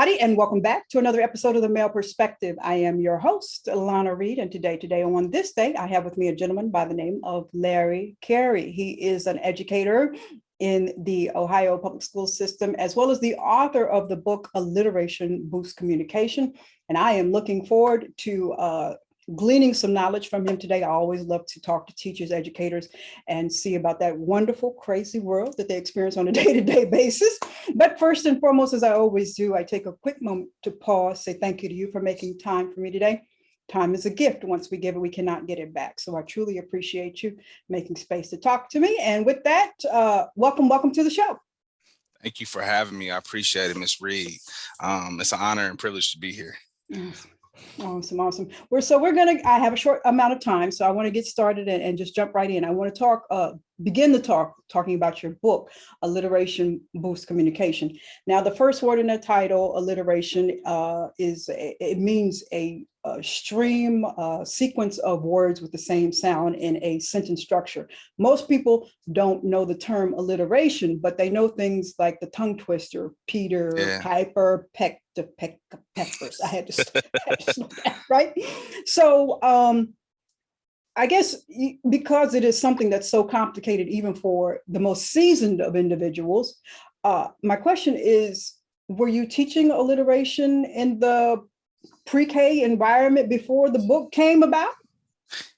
everybody, and welcome back to another episode of the Male Perspective. I am your host, Lana Reid, and today on this day, I have with me a gentleman by the name of Larry Carey. He is an educator in the Ohio public school system, as well as the author of the book, Alliteration Boosts Communication. And I am looking forward to gleaning some knowledge from him today. I always love to talk to teachers, educators, and see about that wonderful, crazy world that they experience on a day-to-day basis. But first and foremost, as I always do, I take a quick moment to pause, say thank you to you for making time for me today. Time is a gift. Once we give it, we cannot get it back. So I truly appreciate you making space to talk to me. And with that, welcome to the show. Thank you for having me. I appreciate it, Ms. Reid. It's an honor and privilege to be here. Yes. Awesome. I have a short amount of time, so I want to get started and just jump right in. I want to begin the talking about your book, Alliteration Boosts Communication. Now, the first word in the title, alliteration, it means a stream, sequence of words with the same sound in a sentence structure. Most people don't know the term alliteration, but they know things like the tongue twister, Peter, Piper, peppers. I had to slow down, right? So I guess because it is something that's so complicated, even for the most seasoned of individuals, my question is, were you teaching alliteration in the PreK environment before the book came about?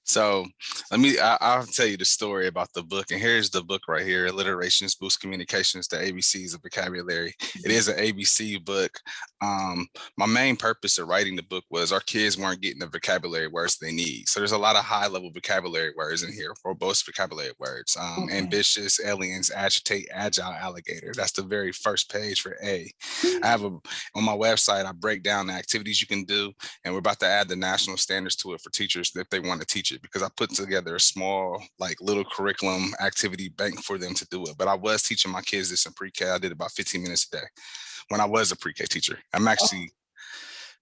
So I'll tell you the story about the book. And here's the book right here, Alliterations Boost Communications, the ABCs of Vocabulary. It is an ABC book. My main purpose of writing the book was our kids weren't getting the vocabulary words they need. So there's a lot of high level vocabulary words in here, robust vocabulary words, ambitious, aliens, agitate, agile, alligator. That's the very first page for A. I have on my website, I break down the activities you can do, and we're about to add the national standards to it for teachers if they want to teach it, because I put together a small, little curriculum activity bank for them to do it. But I was teaching my kids this in PreK. I did about 15 minutes a day when I was a PreK teacher. I'm actually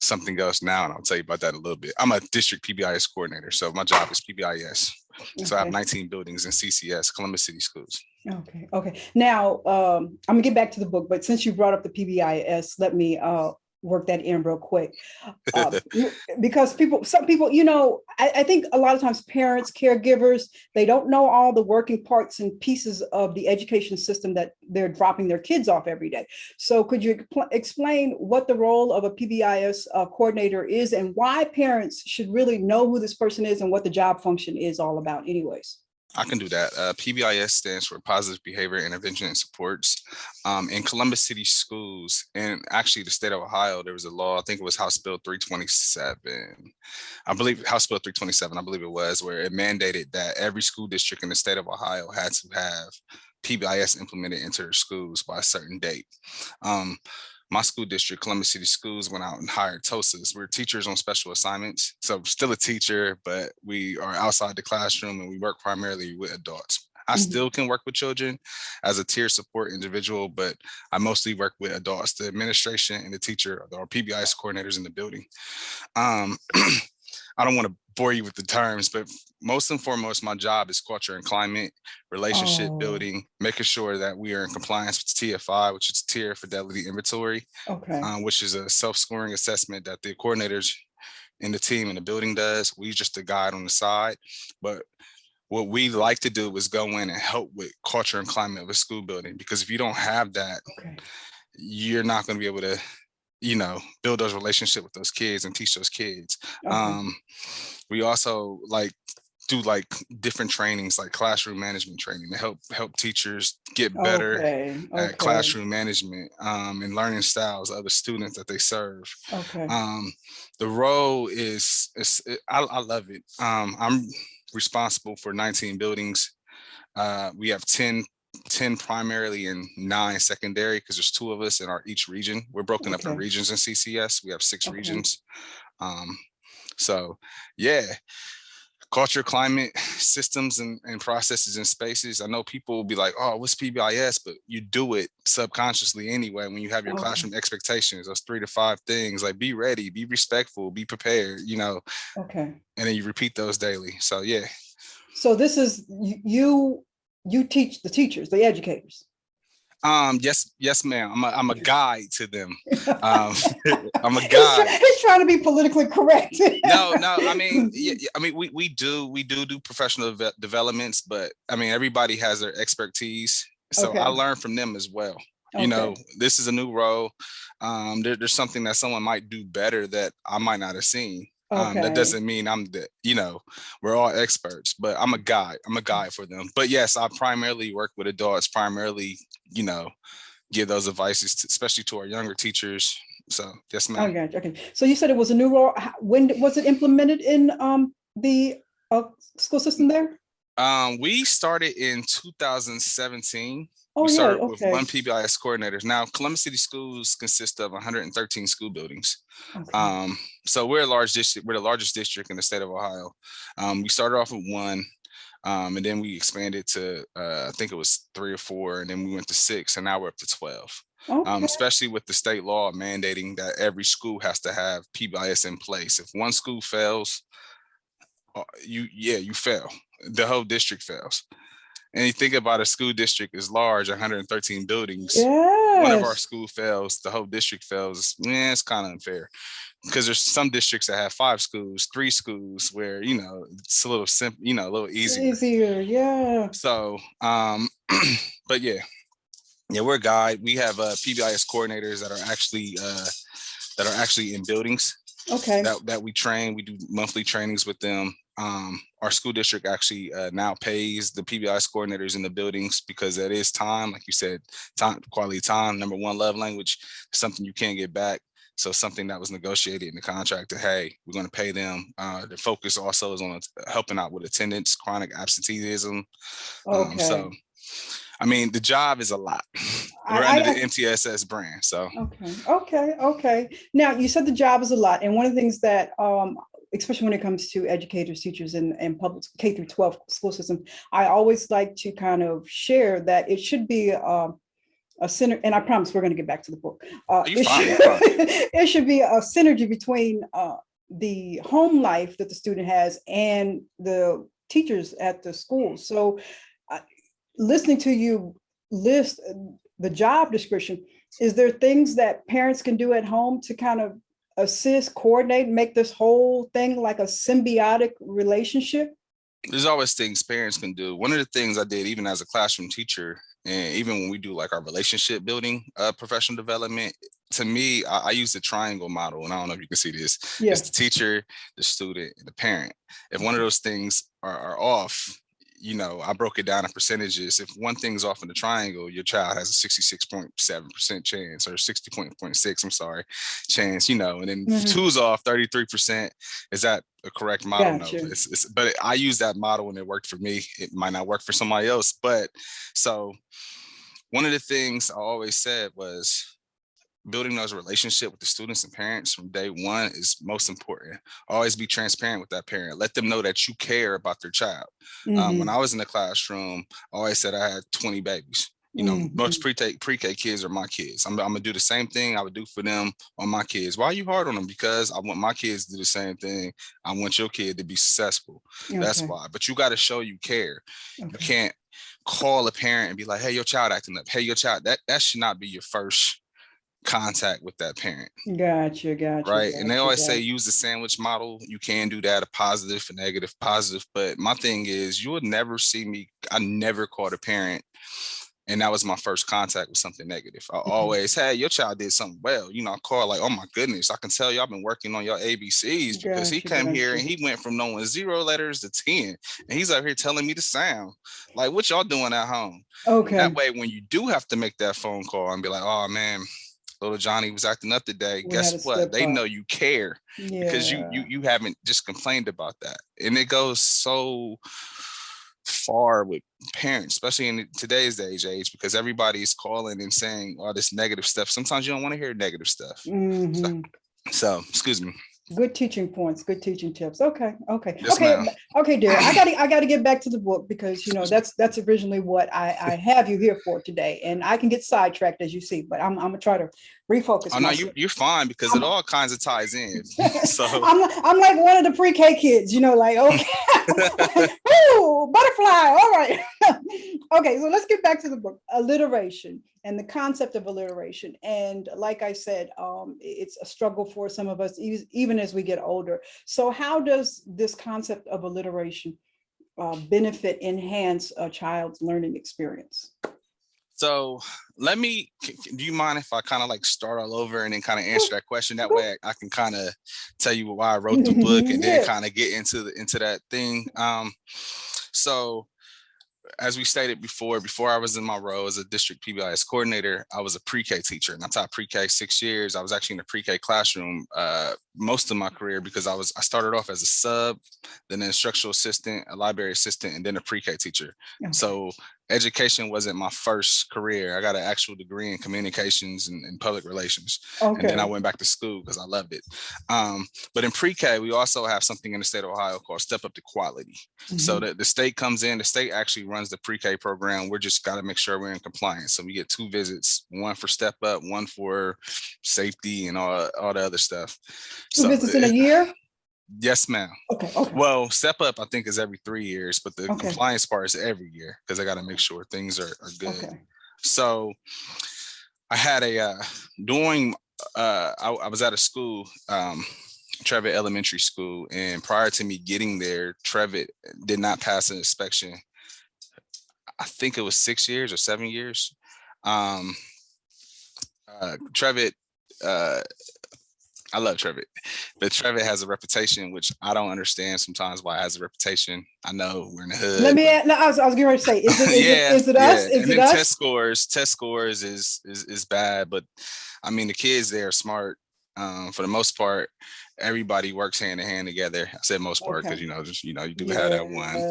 something else now, and I'll tell you about that a little bit. I'm a district PBIS coordinator, so my job is PBIS. So I have 19 buildings in CCS, Columbus City Schools. Okay. Now, I'm gonna get back to the book, but since you brought up the PBIS, let me work that in real quick, because some people, I think a lot of times parents, caregivers, they don't know all the working parts and pieces of the education system that they're dropping their kids off every day. So could you explain what the role of a PBIS coordinator is and why parents should really know who this person is and what the job function is all about anyways? I can do that. PBIS stands for Positive Behavior Intervention and Supports. In Columbus City Schools, and actually the state of Ohio, there was a law, I think it was House Bill 327. I believe House Bill 327, I believe it was, where it mandated that every school district in the state of Ohio had to have PBIS implemented into their schools by a certain date. My school district, Columbus City Schools, went out and hired TOSAs. We're teachers on special assignments. So still a teacher, but we are outside the classroom and we work primarily with adults. I still can work with children as a tier support individual, but I mostly work with adults, the administration and the teacher, or PBIS coordinators in the building. I don't want to bore you with the terms, but most and foremost, my job is culture and climate, relationship building, making sure that we are in compliance with TFI, which is Tier Fidelity Inventory, which is a self-scoring assessment that the coordinators in the team in the building does. We just a guide on the side, but what we like to do is go in and help with culture and climate of a school building, because if you don't have that, you're not going to be able to build those relationships with those kids and teach those kids. We also do different trainings, like classroom management training, to help teachers get better at classroom management and learning styles of the students that they serve. The role is I love it. I'm responsible for 19 buildings. We have 10 primarily and 9 secondary, because there's 2 of us in each region. We're broken up in regions in CCS. We have 6 regions. So culture, climate, systems and processes and spaces. I know people will be like, oh, what's PBIS? But you do it subconsciously anyway when you have your classroom expectations, those 3 to 5 things, like be ready, be respectful, be prepared, and then you repeat those daily. So So this is you teach the teachers, the educators. Yes, ma'am. I'm a guide to them. I'm a guide. He's trying to be politically correct. No. I mean, we do professional developments, but I mean, everybody has their expertise, so I learn from them as well. You know, this is a new role. There's something that someone might do better that I might not have seen. That doesn't mean I'm we're all experts, but I'm a guide for them. But yes, I primarily work with adults, primarily, give those advices, especially to our younger teachers. So yes, ma'am. Okay. So you said it was a new role. When was it implemented in the school system there? We started in 2017. We started with one PBIS coordinator. Now, Columbus City Schools consist of 113 school buildings. So we're a large district. We're the largest district in the state of Ohio. We started off with one, and then we expanded to, I think it was 3 or 4, and then we went to 6, and now we're up to 12. Especially with the state law mandating that every school has to have PBIS in place. If one school fails, you fail. The whole district fails. And you think about a school district is large, 113 buildings. Yes. One of our school fails, the whole district fails. It's kind of unfair because there's some districts that have 5 schools, 3 schools, where it's a little simple, a little easier. Yeah. So, but yeah, we're a guide. We have PBIS coordinators that are actually in buildings. That we train. We do monthly trainings with them. Our school district actually now pays the PBIS coordinators in the buildings because that is time, like you said, time, quality time, number one, love language, something you can't get back. So something that was negotiated in the contract that, hey, we're going to pay them. The focus also is on helping out with attendance, chronic absenteeism. So, I mean, the job is a lot. We're under the MTSS brand. So, okay. Now, you said the job is a lot. And one of the things that, especially when it comes to educators, teachers, and public K through 12 school system, I always like to kind of share that it should be a center, and I promise we're going to get back to the book. It should be a synergy between the home life that the student has and the teachers at the school. So listening to you list the job description, is there things that parents can do at home to kind of assist, coordinate, make this whole thing like a symbiotic relationship? There's always things parents can do. One of the things I did, even as a classroom teacher, and even when we do like our relationship building, professional development, to me, I use the triangle model, and I don't know if you can see this. Yeah. It's the teacher, the student, and the parent. If one of those things are off, I broke it down in percentages. If one thing's off in the triangle, your child has a 66.7% chance, or 60.6, I'm sorry, chance, and then if 2's off, 33%. Is that a correct model? Gotcha. No, but I use that model and it worked for me. It might not work for somebody else. But so one of the things I always said was, building those relationships with the students and parents from day one is most important. Always be transparent with that parent. Let them know that you care about their child. When I was in the classroom, I always said I had 20 babies. Most pre-K kids are my kids. I'm gonna do the same thing I would do for them on my kids. Why are you hard on them? Because I want my kids to do the same thing. I want your kid to be successful. That's why. But you got to show you care. You can't call a parent and be like, hey, your child acting up. Hey, your child, that should not be your first contact with that parent. Gotcha. Right. And they always say use the sandwich model. You can do that, a positive, a negative, positive. But my thing is, you would never see me. I never called a parent and that was my first contact with something negative. I always, hey, your child did something well. I call like, oh my goodness, I can tell y'all been working on your ABCs because he came here and he went from knowing 0 letters to 10. And he's out here telling me the sound. Like, what y'all doing at home? That way, when you do have to make that phone call and be like, oh man, little Johnny was acting up today. Guess what? They know you care because you haven't just complained about that. And it goes so far with parents, especially in today's age, because everybody's calling and saying all this negative stuff. Sometimes you don't want to hear negative stuff. So excuse me. Good teaching points, good teaching tips. Okay, yes, dear. I got to get back to the book because that's originally what I have you here for today, and I can get sidetracked as you see, but I'm gonna try to refocus. Oh no, you're fine because it all kinds of ties in. So I'm like one of the pre-K kids, like okay, ooh, butterfly, All right. Okay, so let's get back to the book, alliteration and the concept of alliteration. And like I said, it's a struggle for some of us, even as we get older. So how does this concept of alliteration benefit, enhance a child's learning experience? So do you mind if I kind of like start all over and then kind of answer that question? That way I can kind of tell you why I wrote the book and then kind of get into that thing. So as we stated before I was in my role as a district PBIS coordinator, I was a PreK teacher, and I taught PreK 6 years. I was actually in the PreK classroom most of my career because I started off as a sub, then an instructional assistant, a library assistant, and then a PreK teacher. Okay. So education wasn't my first career. I got an actual degree in communications and public relations. Okay. And then I went back to school because I loved it. But in PreK, we also have something in the state of Ohio called Step Up to Quality. Mm-hmm. So that the state comes in, the state actually runs the PreK program. We're just got to make sure we're in compliance. So we get 2 visits, one for Step Up, one for safety and all the other stuff. 2 visits in a year? Yes, ma'am. Okay. Well, Step Up, I think, is every 3 years, but the compliance part is every year because I got to make sure things are good. Okay. So I had I was at a school, Trevitt Elementary School, and prior to me getting there, Trevitt did not pass an inspection. I think it was 6 years or 7 years. Trevitt, I love Trevitt, but Trevitt has a reputation, which I don't understand sometimes why it has a reputation. I know we're in the hood. I was getting ready to say, is it us? Is it us? Test scores is bad, but I mean, the kids, they are smart. For the most part, everybody works hand in hand together. I said most part because you do have that one,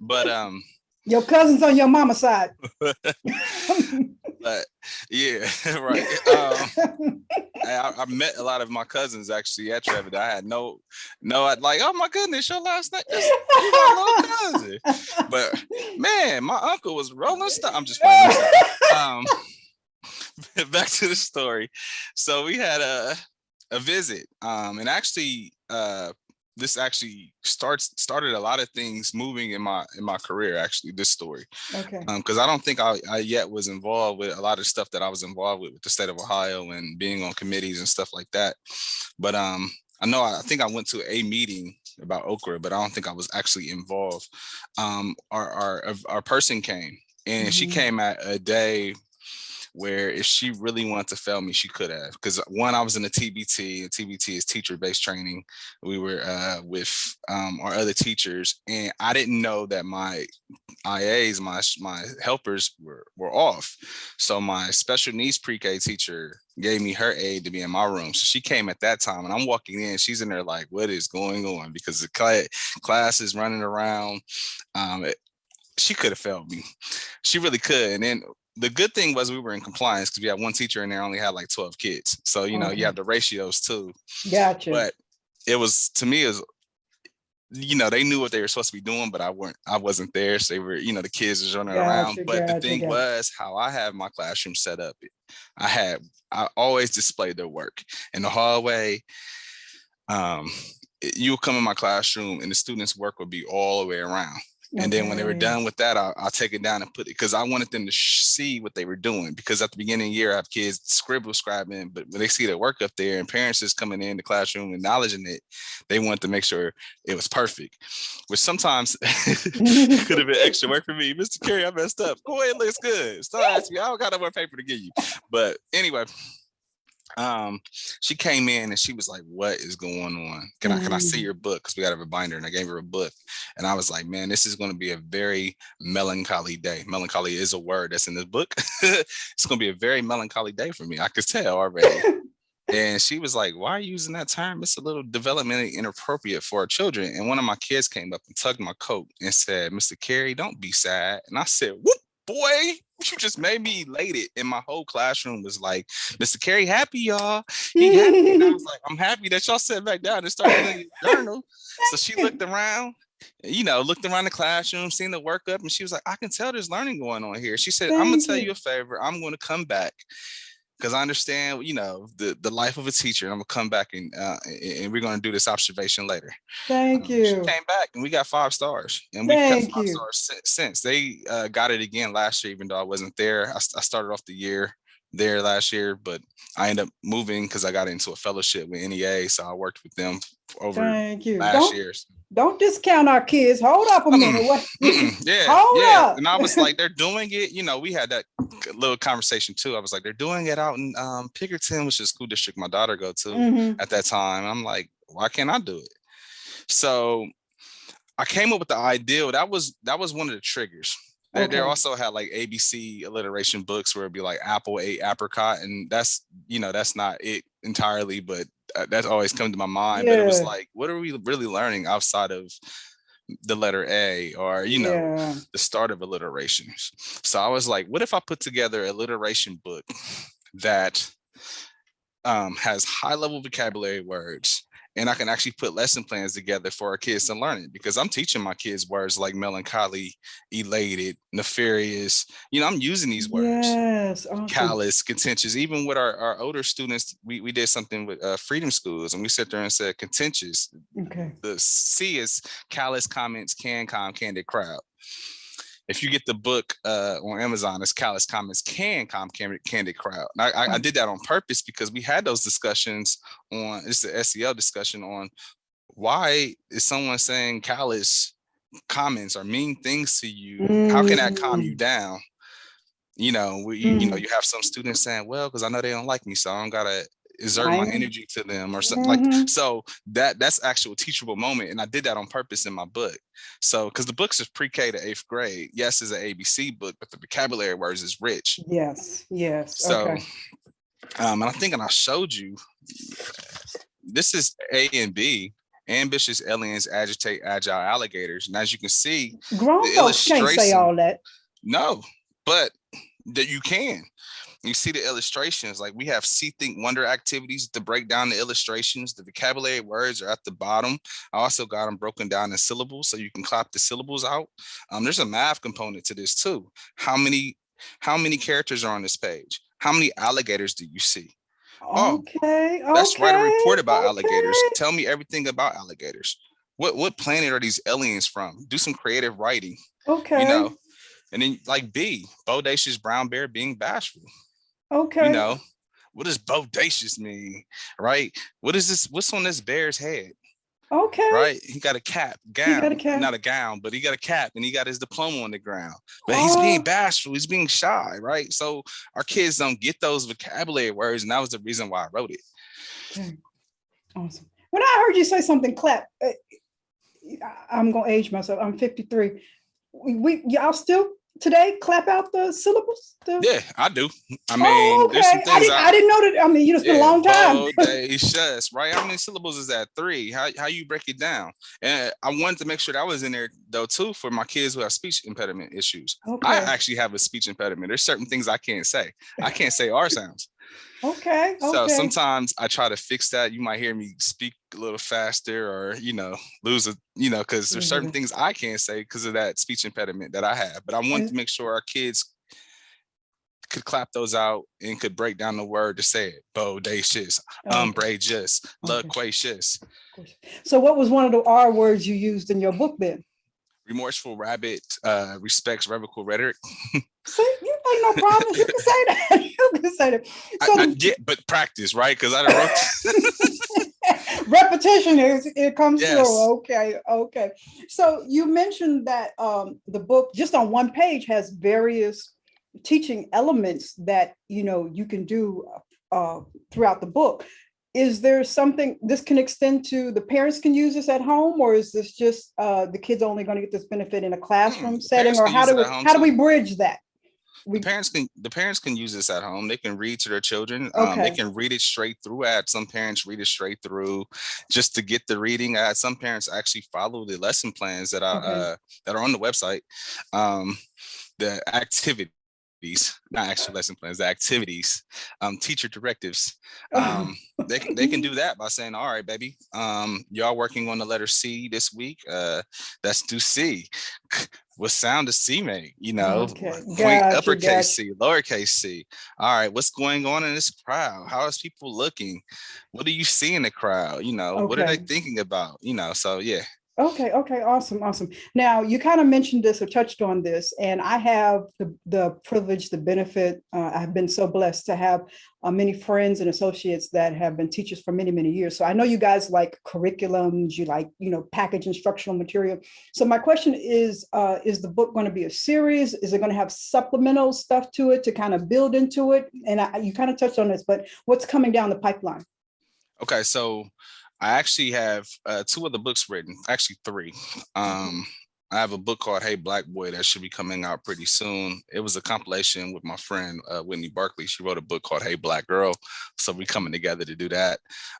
but your cousins on your mama's side. But yeah, right. I met a lot of my cousins actually at Trevitt. I had no, like, oh my goodness, your last name is my little cousin. But man, my uncle was Rolling Stone. I'm just playing. Back to the story. So we had a visit, and actually, this actually started a lot of things moving in my career. Actually, this story, okay, because I don't think I yet was involved with a lot of stuff that I was involved with the state of Ohio and being on committees and stuff like that. But I think I went to a meeting about Okra, but I don't think I was actually involved. Our person came, and she came at a day where if she really wanted to fail me, she could have. Because one, I was in a TBT, and TBT is teacher-based training. We were with our other teachers, and I didn't know that my IAs, my helpers were off. So my special needs pre-K teacher gave me her aide to be in my room. So she came at that time, and I'm walking in, she's in there like, what is going on? Because the class is running around. She could have failed me. She really could. And then the good thing was we were in compliance because we had one teacher in there only had like 12 kids. So, you have the ratios too. Gotcha. But it was, to me, they knew what they were supposed to be doing, but I wasn't there. So they were, the kids was running around. But the thing was how I have my classroom set up. I always displayed their work in the hallway. You would come in my classroom and the students' work would be all the way around. And then when they were done with that, I'll take it down and put it, because I wanted them to see what they were doing. Because at the beginning of the year, I have kids scribbling, but when they see their work up there and parents is coming in the classroom acknowledging it, they want to make sure it was perfect, which sometimes could have been extra work for me. Mr. Carey, I messed up. Go ahead, it looks good. Stop asking me. I don't got no more paper to give you. But anyway, she came in and she was like, what is going on? Can I see your book? Because we got a binder, and I gave her a book. And I was like, man, this is going to be a very melancholy day. Melancholy is a word that's in this book. It's going to be a very melancholy day for me. I could tell already. And she was like, why are you using that term? It's a little developmentally inappropriate for our children. And one of my kids came up and tugged my coat and said, Mr. Carey, don't be sad. And I said, whoop, boy, you just made me elated. And my whole classroom was like, Mr. Carey, happy, y'all. He happy. And I was like, I'm happy that y'all sat back down and started reading the journal. So she looked around, looked around the classroom, seen the work up, and she was like, I can tell there's learning going on here. She said, I'm going to tell you a favor. I'm going to come back because I understand, the life of a teacher. And I'm gonna come back and we're gonna do this observation later. Thank She you. came back and we got 5 stars, and we've kept 5 stars since. They got it again last year, even though I wasn't there. I started off the year there last year, but I ended up moving because I got into a fellowship with NEA, so I worked with them over last year. Don't discount our kids. Hold up a minute. What? Hold up. And I was like, they're doing it. We had that little conversation too. I was like, they're doing it out in Pickerton, which is the school district my daughter go to at that time. I'm like, why can't I do it? So I came up with the idea. That was one of the triggers. They also had like ABC alliteration books where it'd be like apple, ate apricot, and that's not it entirely, but that's always come to my mind. But it was like, what are we really learning outside of the letter A or the start of alliterations? So I was like, what if I put together an alliteration book that has high level vocabulary words, and I can actually put lesson plans together for our kids to learn it, because I'm teaching my kids words like melancholy, elated, nefarious. I'm using these words. Yes, awesome. Callous, contentious. Even with our older students, we did something with freedom schools, and we sat there and said contentious. Okay. The C is callous, comments, candid crowd. If you get the book on Amazon, it's callous comments, candid crowd. And I did that on purpose because we had those discussions on, it's the SEL discussion on why is someone saying callous comments or mean things to you? How can that calm you down? You have some students saying, well, because I know they don't like me, so I don't gotta exert my energy to them or something like. So that's actual teachable moment, and I did that on purpose in my book. So because the books is pre-K to 8th grade, yes, it's an ABC book, but the vocabulary words is rich. Yes. So and I think, and I showed you, this is A and B: ambitious aliens agitate agile alligators. And as you can see, grown folks can't say all that. No, but that you can. You see the illustrations, like we have see, think, wonder activities to break down the illustrations. The vocabulary words are at the bottom. I also got them broken down in syllables, so you can clap the syllables out. There's a math component to this too. How many characters are on this page? How many alligators do you see? Okay. Let's write a report about alligators. Tell me everything about alligators. What planet are these aliens from? Do some creative writing. Okay. And then like B, bodacious brown bear being bashful. Okay. What does bodacious mean? Right? What is this? What's on this bear's head? Okay. Right? He got a cap, gown, not a gown, but he got a cap and he got his diploma on the ground. But he's being bashful, he's being shy, right? So our kids don't get those vocabulary words, and that was the reason why I wrote it. Okay. Awesome. When I heard you say something, clap, I'm gonna age myself. I'm 53. Y'all still today clap out the syllables? Yeah, I do. I mean, there's some things I didn't know that. I mean, it's been a long time. Bodacious, right? How many syllables is that? 3. How you break it down? And I wanted to make sure that was in there though too for my kids who have speech impediment issues. I actually have a speech impediment. There's certain things I can't say. I can't say R sounds. Okay. So sometimes I try to fix that. You might hear me speak a little faster or, lose a, because there's certain things I can't say because of that speech impediment that I have. But I want to make sure our kids could clap those out and could break down the word to say it. Bodacious, umbrageous, loquacious. So what was one of the R words you used in your book then? Remorseful rabbit, respects revocable rhetoric. See, you ain't no problem. You can say that. You can say that. So I get, but practice, right? Because I wrote repetition it comes through. Okay. So you mentioned that the book just on one page has various teaching elements that you can do throughout the book. Is there something this can extend to the parents can use this at home, or is this just the kids only going to get this benefit in a classroom setting, or how do we bridge that? The parents can use this at home. They can read to their children. They can read it straight through. I had some parents read it straight through just to get the reading. I had some parents actually follow the lesson plans that are on the website. The activities, not actual lesson plans, the activities, teacher directives. They can do that by saying, all right, baby, y'all working on the letter C this week. Let's do C. what sound does C make? Okay. Point Gotcha. uppercase C, lowercase c. All right, what's going on in this crowd? How is people looking? What do you see in the crowd? What are they Okay. thinking about? So yeah. Okay. Okay. Awesome. Awesome. Now, you kind of mentioned this or touched on this, and I have the privilege, the benefit. I've been so blessed to have many friends and associates that have been teachers for many, many years. So I know you guys like curriculums, you like, package instructional material. So my question is the book going to be a series? Is it going to have supplemental stuff to it to kind of build into it? And you kind of touched on this, but what's coming down the pipeline? Okay, so I actually have two of the books written, actually three. I have a book called Hey Black Boy that should be coming out pretty soon. It was a compilation with my friend Whitney Barkley. She wrote a book called Hey Black Girl. So we coming together to do that.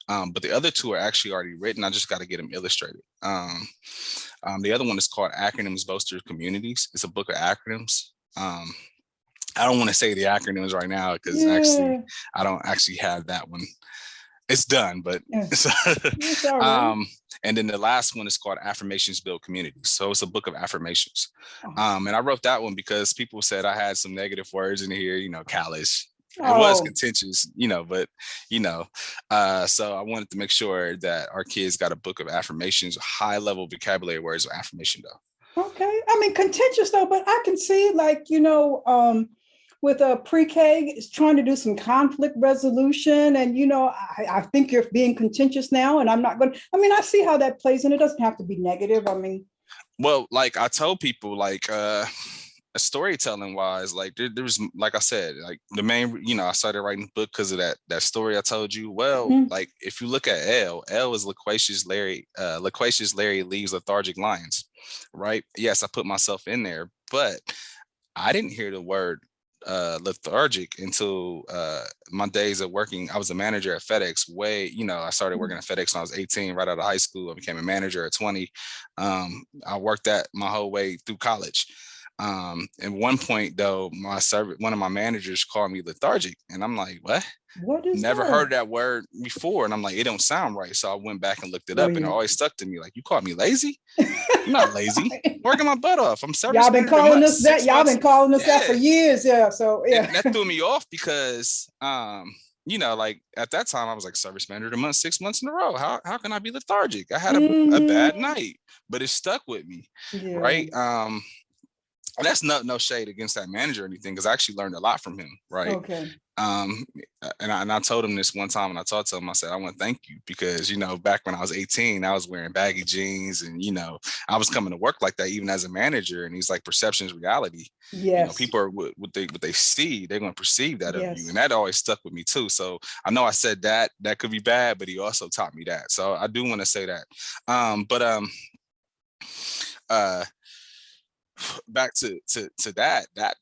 But the other two are actually already written. I just got to get them illustrated. The other one is called Acronyms Bolster Communities. It's a book of acronyms. I don't want to say the acronyms right now because actually I don't actually have that one. It's done, but and then the last one is called Affirmations Build Communities. So it's a book of affirmations. And I wrote that one because people said I had some negative words in here, callous. It was contentious, but so I wanted to make sure that our kids got a book of affirmations, high level vocabulary words of affirmation though. Okay. I mean, contentious though, but I can see with a PreK, is trying to do some conflict resolution. And, I think you're being contentious now, and I'm not going to, I see how that plays, and it doesn't have to be negative. Well, like I told people, like, storytelling wise, like there was, like I said, like the main, I started writing the book because of that story I told you. Well, like if you look at L is loquacious Larry leaves lethargic lions, right? Yes, I put myself in there, but I didn't hear the word lethargic until my days of working. I was a manager at FedEx I started working at FedEx when I was 18, right out of high school. I became a manager at 20. I worked that my whole way through college. At one point though, one of my managers called me lethargic, and I'm like, what is never that? Heard that word before. And I'm like, it don't sound right. So I went back and looked it up, and it always stuck to me. Like, you called me lazy? I'm not lazy. Working my butt off. I'm service. Y'all been calling us that. Y'all been calling us that for years. Yeah. So yeah. And that threw me off because like at that time I was like service manager of the month 6 months in a row. How can I be lethargic? I had a bad night, but it stuck with me. Yeah. Right. That's no shade against that manager or anything, because I actually learned a lot from him. Right. Okay. And I told him this one time, and I talked to him, I said, I want to thank you because, back when I was 18, I was wearing baggy jeans and, I was coming to work like that, even as a manager. And he's like, perception is reality. Yes. People are what they see, they're going to perceive that of you. And that always stuck with me too. So I know I said that could be bad, but he also taught me that. So I do want to say that. Back to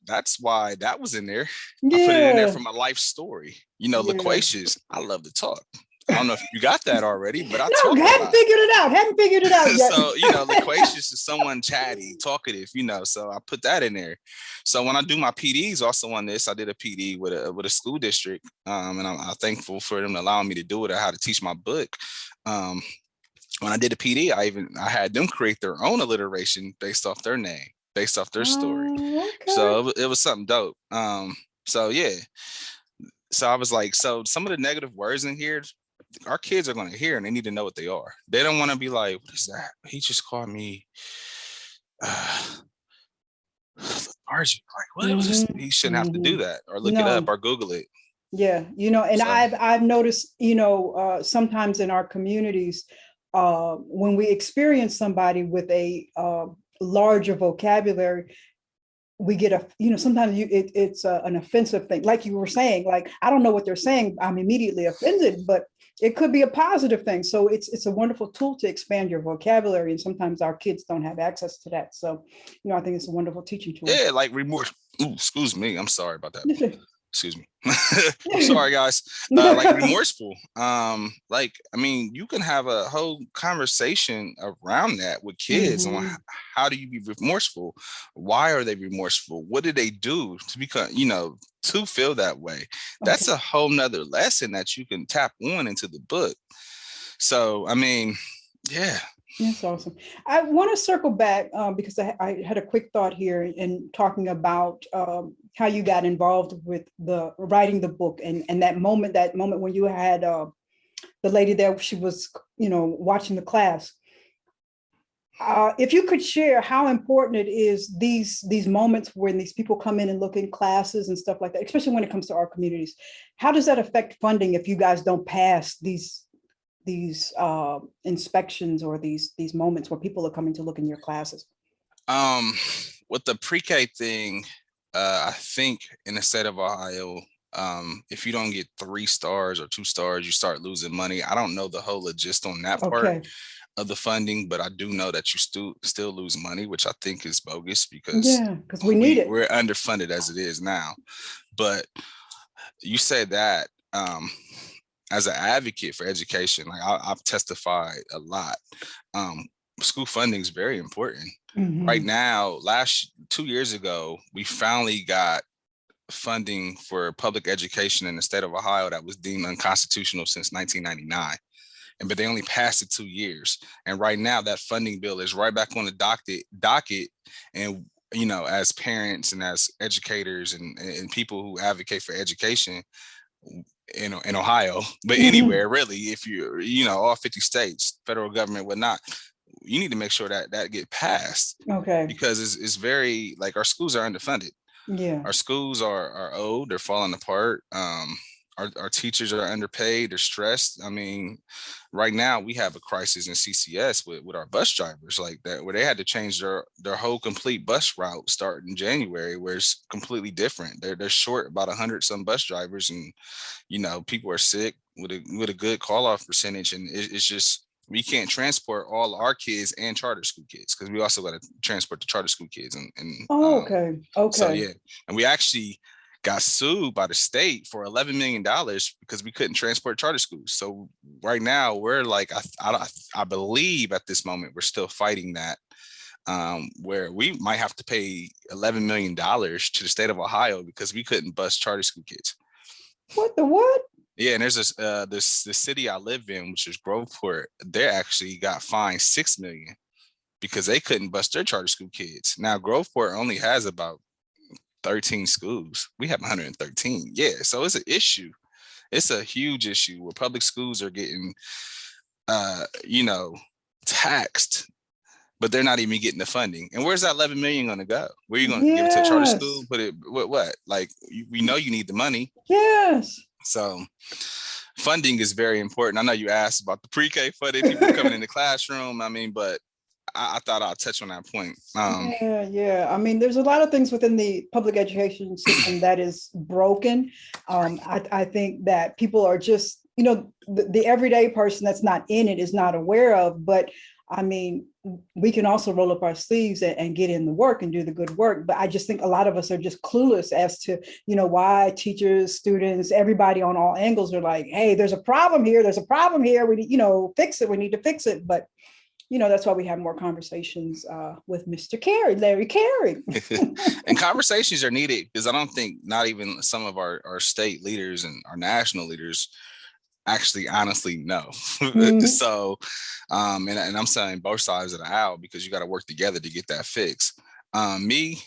that's why that was in there. Yeah. I put it in there for my life story. Loquacious. I love to talk. I don't know if you got that already, but I hadn't figured it out yet. So loquacious is someone chatty, talkative. So I put that in there. So when I do my PDs, also on this, I did a PD with a school district, and I'm thankful for them allowing me to do it. I had to teach my book. When I did a PD, I had them create their own alliteration based off their name, based off their story. Okay. So it was something dope. So yeah. So I was like, so some of the negative words in here, our kids are going to hear, and they need to know what they are. They don't want to be like, what is that? He just called me lethargic. Like, what was this? He shouldn't have to do that, or look it up, or Google it. Yeah, and so, I've noticed, sometimes in our communities, when we experience somebody with a larger vocabulary, we get sometimes it's an offensive thing. Like you were saying, like, I don't know what they're saying, I'm immediately offended, but it could be a positive thing. So it's a wonderful tool to expand your vocabulary. And sometimes our kids don't have access to that. So, I think it's a wonderful teaching tool. Yeah, like remorse. Ooh, excuse me. I'm sorry about that. Excuse me. I'm sorry, guys. Like remorseful. You can have a whole conversation around that with kids on how do you be remorseful? Why are they remorseful? What did they do to become, to feel that way? That's a whole nother lesson that you can tap on into the book. So, yeah. That's awesome. I want to circle back because I had a quick thought here in talking about how you got involved with the writing the book and that moment when you had the lady there, she was, watching the class. If you could share how important it is these moments when these people come in and look in classes and stuff like that, especially when it comes to our communities, how does that affect funding if you guys don't pass these inspections or these moments where people are coming to look in your classes? With the pre-K thing, I think in the state of Ohio, if you don't get 3 stars or 2 stars, you start losing money. I don't know the whole gist on that part of the funding, but I do know that you still lose money, which I think is bogus because we need it. We're underfunded as it is now. But you said that as an advocate for education, like I've testified a lot. School funding is very important. Right now, 2 years ago, we finally got funding for public education in the state of Ohio that was deemed unconstitutional since 1999. But they only passed it 2 years. And right now that funding bill is right back on the docket. And, as parents and as educators and people who advocate for education in Ohio, but anywhere really, if you're, all 50 states, federal government, whatnot, you need to make sure that get passed. Okay. Because it's very, like, our schools are underfunded. Yeah. Our schools are old, they're falling apart. Our teachers are underpaid, they're stressed. I mean, right now we have a crisis in CCS with our bus drivers, like that, where they had to change their whole complete bus route starting in January, where it's completely different. They're short about 100 some bus drivers, and people are sick with a good call off percentage, and it's just, we can't transport all our kids and charter school kids because we also got to transport the charter school kids. Okay. So yeah, and we actually got sued by the state for $11 million because we couldn't transport charter schools. So right now we're like, I believe at this moment we're still fighting that, where we might have to pay $11 million to the state of Ohio because we couldn't bus charter school kids. What? Yeah, and there's this city I live in, which is Groveport. They actually got fined $6 million because they couldn't bus their charter school kids. Now Groveport only has about 13 schools. We have 113. Yeah, so it's an issue. It's a huge issue where public schools are getting, taxed, but they're not even getting the funding. And where's that 11 million going to go? Where are you going to give it to a charter school? But what? Like, we know you need the money. Yes. So funding is very important. I know you asked about the pre-K funding, people coming in the classroom. I mean, but I thought I'd touch on that point. Yeah. I mean, there's a lot of things within the public education system that is broken. I think that people are just, the everyday person that's not in it is not aware of. But I mean, we can also roll up our sleeves and get in the work and do the good work. But I just think a lot of us are just clueless as to, why teachers, students, everybody on all angles are like, hey, there's a problem here. There's a problem here. We need, fix it. We need to fix it. But that's why we have more conversations with Mr. Carey, Larry Carey. And conversations are needed because I don't think not even some of our state leaders and our national leaders actually honestly know. So, and I'm saying both sides of the aisle because you got to work together to get that fixed. Me,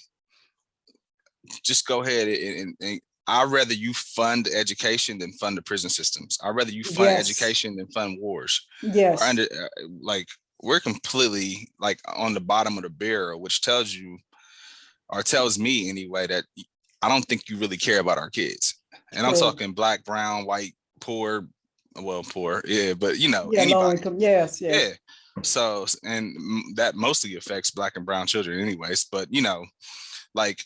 just go ahead and I'd rather you fund education than fund the prison systems. I'd rather you fund education than fund wars. Yes. We're completely like on the bottom of the barrel, which tells you, or tells me anyway, that I don't think you really care about our kids. And I'm talking black, brown, white, poor, yeah, but anybody. Low income, yes. Yeah. So, and that mostly affects black and brown children anyways, but like,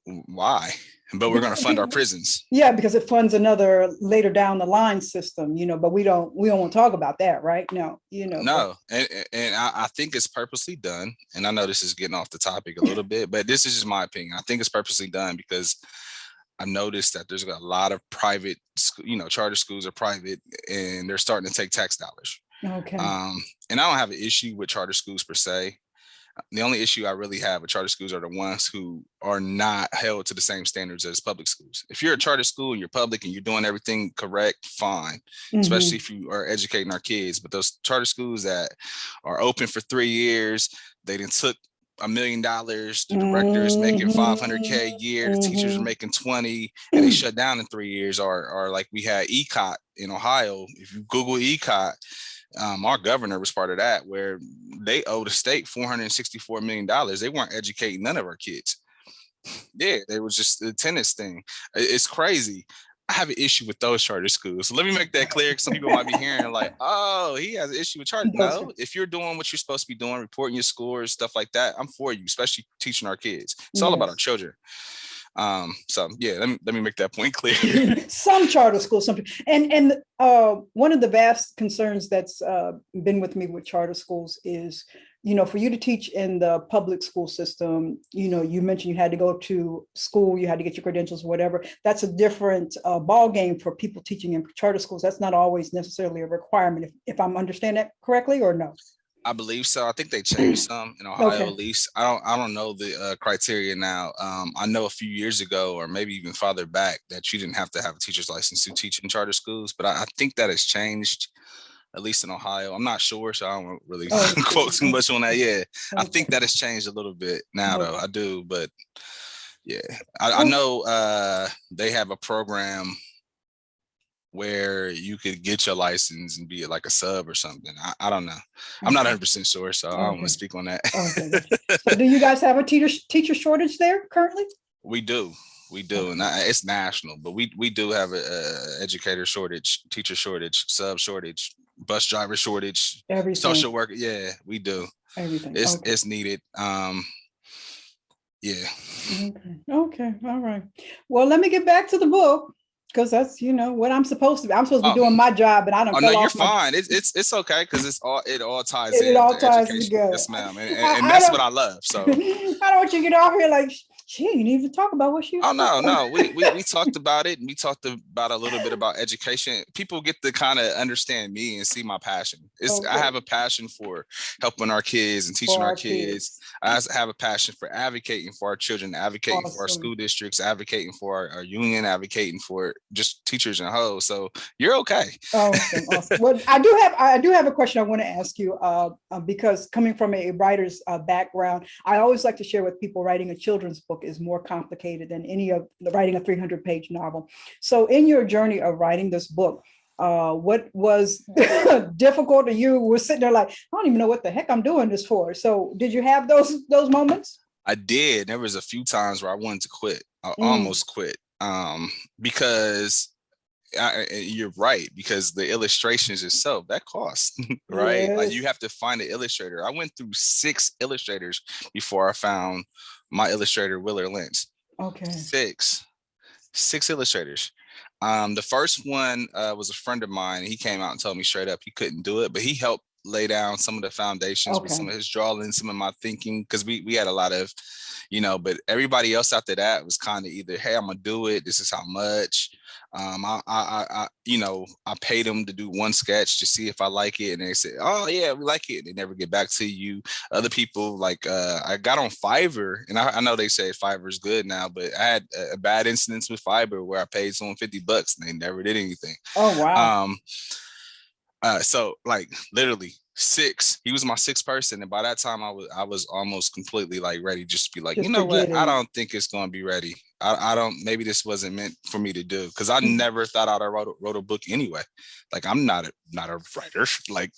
why? But we're going to fund our prisons. Yeah, because it funds another later down the line system, but we don't want to talk about that, right? No, No, and I think it's purposely done. And I know this is getting off the topic a little bit, but this is just my opinion. I think it's purposely done because I noticed that there's a lot of private, charter schools are private, and they're starting to take tax dollars. Okay. And I don't have an issue with charter schools per se. The only issue I really have with charter schools are the ones who are not held to the same standards as public schools. If you're a charter school and you're public and you're doing everything correct, fine, especially if you are educating our kids. But those charter schools that are open for 3 years, they then took $1 million. The director is making $500K a year. The teachers are making 20, and they shut down in 3 years. Are like we had ECOT in Ohio. If you Google ECOT, our governor was part of that, where they owed the state $464 million. They weren't educating none of our kids. Yeah, they was just the attendance thing. It's crazy. I have an issue with those charter schools. So let me make that clear, because some people might be hearing like, oh, he has an issue with charter. No, if you're doing what you're supposed to be doing, reporting your scores, stuff like that, I'm for you, especially teaching our kids. It's all about our children. So yeah, let me make that point clear. Some charter schools, and one of the vast concerns that's been with me with charter schools is, for you to teach in the public school system, you mentioned you had to go to school, you had to get your credentials, whatever. That's a different ball game for people teaching in charter schools. That's not always necessarily a requirement, if I'm understanding that correctly, or no? I believe so. I think they changed some in Ohio, at least. I don't know the criteria now. I know a few years ago, or maybe even farther back, that you didn't have to have a teacher's license to teach in charter schools. But I think that has changed, at least in Ohio. I'm not sure, so I don't really quote too much on that. Yeah, I think that has changed a little bit now, though. I do, but yeah, I know they have a program where you could get your license and be like a sub or something. I don't know. I'm not 100% sure, so I don't want to speak on that. So do you guys have a teacher shortage there currently? We do. And it's national, but we do have a educator shortage, teacher shortage, sub shortage, bus driver shortage, everything. Social worker. Yeah, we do. Everything. It's needed. Yeah. Okay. All right. Well, let me get back to the book, because that's what I'm supposed to be. I'm supposed to be doing my job, and I don't. Oh no, you're fine. It's okay, because it all ties in. It all ties together. Yes, ma'am. And that's what I love. So I don't want you to get off here like, she didn't even talk about what she. Oh no. We talked about it, and we talked about a little bit about education. People get to kind of understand me and see my passion. I have a passion for helping our kids and teaching our kids. I have a passion for advocating for our children, advocating for our school districts, advocating for our union, advocating for just teachers and whole. So you're okay. Awesome. Well, I do have a question I want to ask you, because coming from a writer's background, I always like to share with people, writing a children's book is more complicated than writing a 300-page novel. So in your journey of writing this book, what was difficult, or you were sitting there like, I don't even know what the heck I'm doing this for? So did you have those moments? I did. There was a few times where I wanted to quit. I almost quit, because you're right, because the illustrations itself, that costs, right? Yes. Like, you have to find an illustrator. I went through 6 illustrators before I found my illustrator, Willard Lentz. Okay. 6 illustrators. The first one was a friend of mine. He came out and told me straight up he couldn't do it, but he helped lay down some of the foundations with some of his drawing, some of my thinking, because we had a lot of, but everybody else after that was kind of either, hey, I'm gonna do it, this is how much. I paid them to do one sketch to see if I like it, and they said, oh yeah, we like it. They never get back to you. Other people, like I got on Fiverr, and I know they say Fiverr is good now, but I had a bad incident with Fiverr where I paid someone $50 and they never did anything. Oh wow. So like literally 6, he was my 6th person. And by that time I was almost completely like ready, just to be like, you know what? I don't think it's going to be ready. I don't, maybe this wasn't meant for me to do. Cause I never thought I wrote a book anyway. Like, I'm not a writer. Like,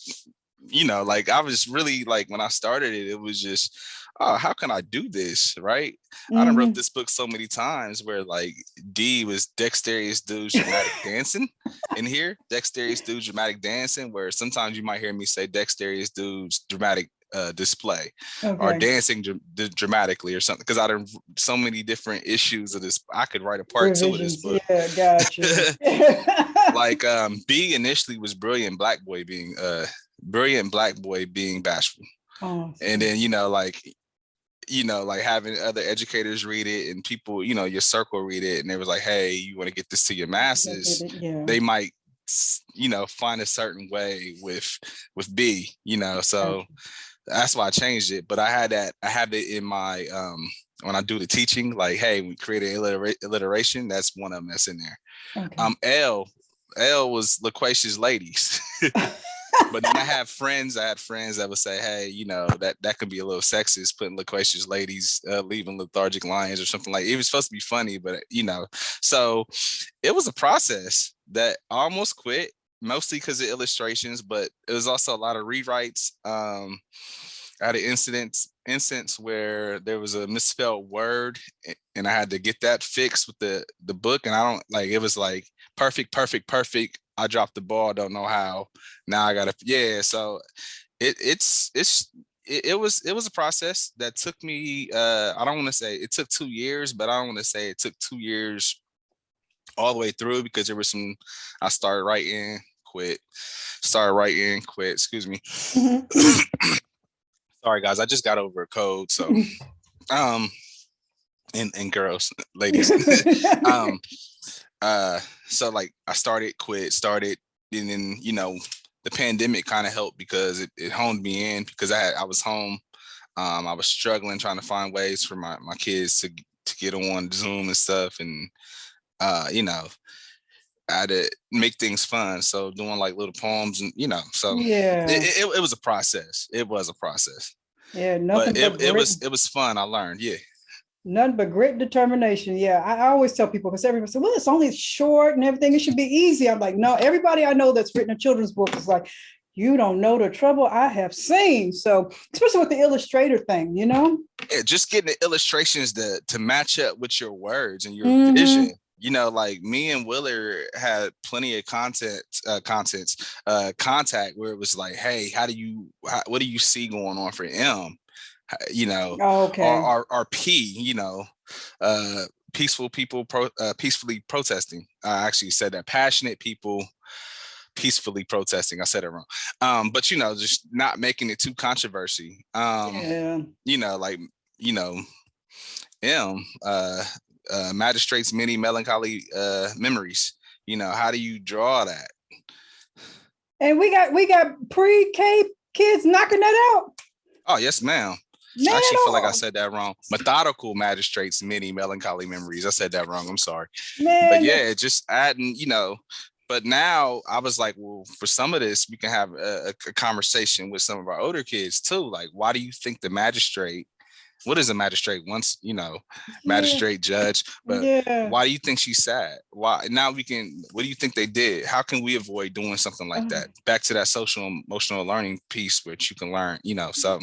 like I was really like, when I started it, it was just, oh, how can I do this? Right. I done wrote this book so many times where like D was dexterous dudes dramatic dancing in here. Dexterous dudes dramatic dancing, where sometimes you might hear me say dexterous dudes dramatic display or dancing dramatically or something, because I done so many different issues of this. I could write a part 2 of this book. Yeah, gotcha. Like B initially was brilliant black boy being bashful. Oh, and then like having other educators read it, and people, your circle read it, and they was like, hey, you want to get this to your masses? They might find a certain way with B, so that's why I changed it. But I have it in my when I do the teaching, like, hey, we created alliteration. That's one of them that's in there. Okay. L was loquacious ladies. But then I had friends that would say, hey, you know, that could be a little sexist, putting loquacious ladies leaving lethargic lions or something. Like, it was supposed to be funny, but you know, so it was a process that I almost quit, mostly because of illustrations, but it was also a lot of rewrites. I had an instance where there was a misspelled word, and I had to get that fixed with the book. And I don't like, it was like perfect. I dropped the ball, don't know how. Now I gotta, yeah. So it was a process that took me. I don't want to say it took 2 years, but I don't want to say it took 2 years all the way through, because there was some. I started writing, quit. Excuse me. Mm-hmm. Sorry, guys. I just got over a cold, so and girls, ladies. So like I started, and then, you know, the pandemic kind of helped because it honed me in, because I was home. I was struggling trying to find ways for my kids to get on Zoom and stuff, and you know, I had to make things fun. So doing like little poems, and you know, so yeah, it was a process. It was a process. Yeah, nothing but it was fun. I learned. Yeah. Nothing but grit and determination. Yeah, I always tell people, because everybody says, well, it's only short and everything, it should be easy. I'm like, no, everybody I know that's written a children's book is like, you don't know the trouble I have seen. So especially with the illustrator thing, you know? Yeah, just getting the illustrations to match up with your words and your vision. You know, like me and Willer had plenty of contact where it was like, hey, what do you see going on for M? You know, our P, you know, peaceful people peacefully protesting. I actually said that, passionate people peacefully protesting. I said it wrong. But you know, just not making it too controversy. You know, like, you know, M, magistrate's many melancholy memories. You know, how do you draw that? And we got PreK kids knocking that out. Oh, yes, ma'am. I actually feel like I said that wrong. Methodical magistrates, many melancholy memories. I said that wrong. I'm sorry. But yeah, just adding, you know. But now I was like, well, for some of this, we can have a conversation with some of our older kids too. Like, why do you think the magistrate? What is a magistrate? Once, you know, magistrate, judge, but why do you think she's sad? Why? Now we can, what do you think they did? How can we avoid doing something like that? Back to that social emotional learning piece, which you can learn, you know, so.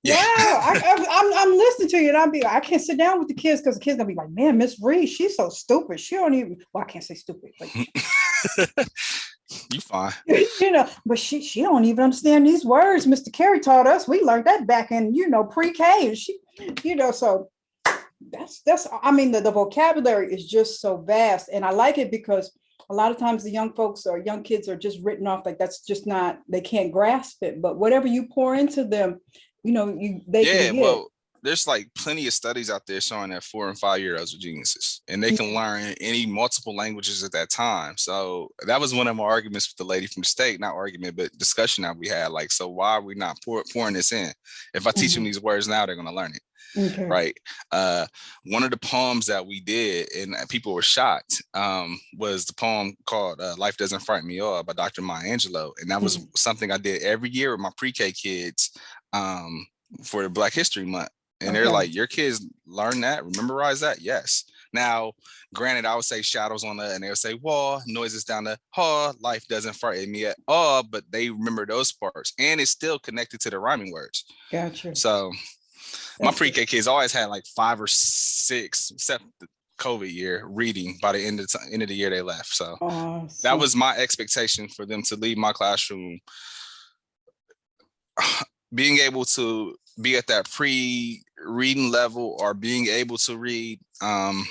Yeah. Wow, I'm listening to you, and I can't sit down with the kids, because the kids gonna be like, man, Miss Reid, she's so stupid. She don't even, well, I can't say stupid. Like, you fine. You know, but she don't even understand these words. Mr. Carey taught us. We learned that back in, you know, pre-K. She, you know, so that's I mean, the vocabulary is just so vast, and I like it because a lot of times the young folks or young kids are just written off like that's just not, they can't grasp it. But whatever you pour into them, you know, they can get. Well, there's like plenty of studies out there showing that 4 and 5 year olds are geniuses, and they can learn any multiple languages at that time. So that was one of my arguments with the lady from the state, not argument, but discussion that we had. Like, so why are we not pouring this in? If I teach them these words now, they're going to learn it. Okay. Right. One of the poems that we did, and people were shocked, was the poem called Life Doesn't Frighten Me All by Dr. Maya Angelou. And that was something I did every year with my pre-K kids for the Black History Month. And they're like, your kids learn that, memorize that? Yes. Now, granted, I would say shadows on the, and they would say wall, noises down the hall, life doesn't frighten me at all, but they remember those parts. And it's still connected to the rhyming words. Gotcha. So my pre-K kids always had like 5 or 6, except the COVID year, reading by the end of the year they left. So that was my expectation for them to leave my classroom being able to be at that pre-reading level, or being able to read, and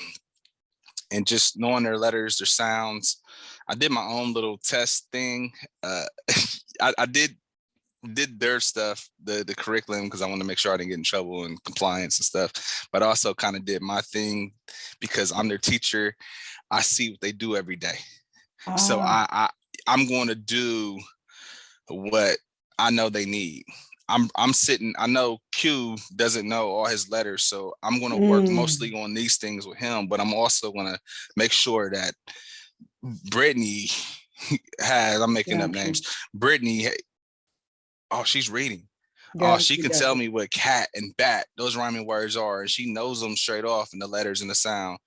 just knowing their letters, their sounds. I did my own little test thing. I did their stuff, the curriculum, because I wanted to make sure I didn't get in trouble and compliance and stuff, but also kind of did my thing because I'm their teacher. I see what they do every day. So I'm going to do what I know they need. I'm sitting, I know Q doesn't know all his letters, so I'm going to work mostly on these things with him, but I'm also going to make sure that Brittany I'm making up names. Brittany, she's reading. She can tell me what cat and bat, those rhyming words are, and she knows them straight off in the letters and the sound.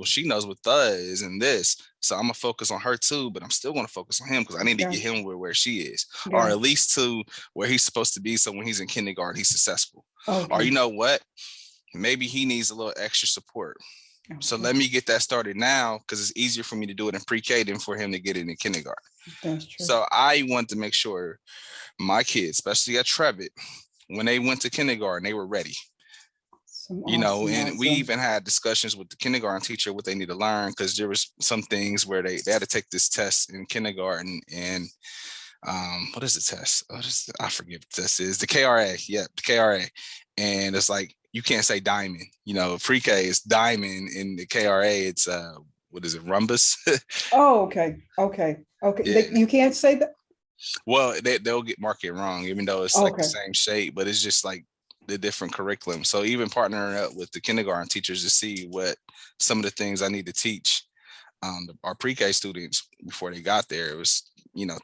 She knows what the is and this. So I'm gonna focus on her too, but I'm still gonna focus on him because I need to get him where she is, or at least to where he's supposed to be. So when he's in kindergarten, he's successful. Or you know what? Maybe he needs a little extra support. So let me get that started now because it's easier for me to do it in pre-K than for him to get it in kindergarten. That's true. So I want to make sure my kids, especially at Trevitt, when they went to kindergarten, they were ready. And we even had discussions with the kindergarten teacher what they need to learn, because there was some things where they had to take this test in kindergarten. And what is the test? I forget what the test is. The KRA. Yeah, the KRA. And it's like, you can't say diamond. Pre-K is diamond. In the KRA, it's what is it? Rhombus. Okay. Yeah. You can't say that. Well, they'll mark it wrong, even though it's like the same shape, but it's just like the different curriculum. So even partnering up with the kindergarten teachers to see what some of the things I need to teach our pre-K students before they got there, it was,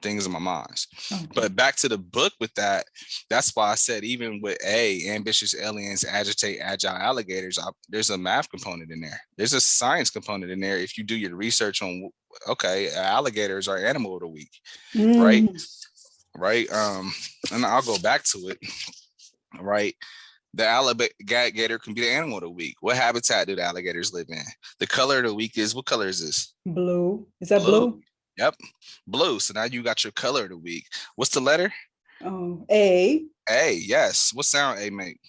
things in my mind. But back to the book with that, that's why I said, even with ambitious aliens agitate agile alligators, there's a math component in there. There's a science component in there. If you do your research on, alligators are animal of the week, right? Right. And I'll go back to it. Right. The alligator can be the animal of the week. What habitat do the alligators live in? The color of the week is, what color is this? Blue. Is that blue? Yep. Blue. So now you got your color of the week. What's the letter? A. A. Yes. What sound A make?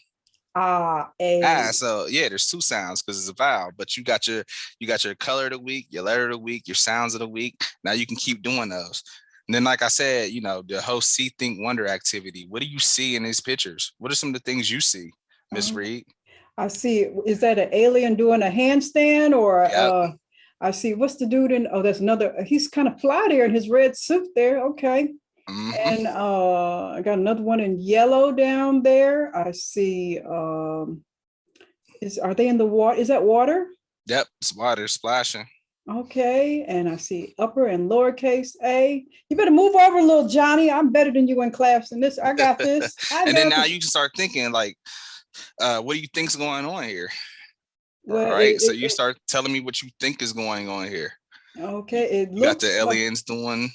A. So yeah, there's two sounds because it's a vowel, but you got your color of the week, your letter of the week, your sounds of the week. Now you can keep doing those. And then, like I said, the whole see, think, wonder activity. What do you see in these pictures? What are some of the things you see, Miss Reid? I see. Is that an alien doing a handstand, or I see, what's the dude in? That's another. He's kind of fly there in his red suit there. Okay. And I got another one in yellow down there. I see. Are they in the water? Is that water? Yep, it's water splashing. Okay, and I see upper and lowercase a. You better move over, little Johnny. I'm better than you in class in this. I got this. And then now you can start thinking like, what do you think's going on here? Well, so you start telling me what you think is going on here. Okay, you got the aliens doing.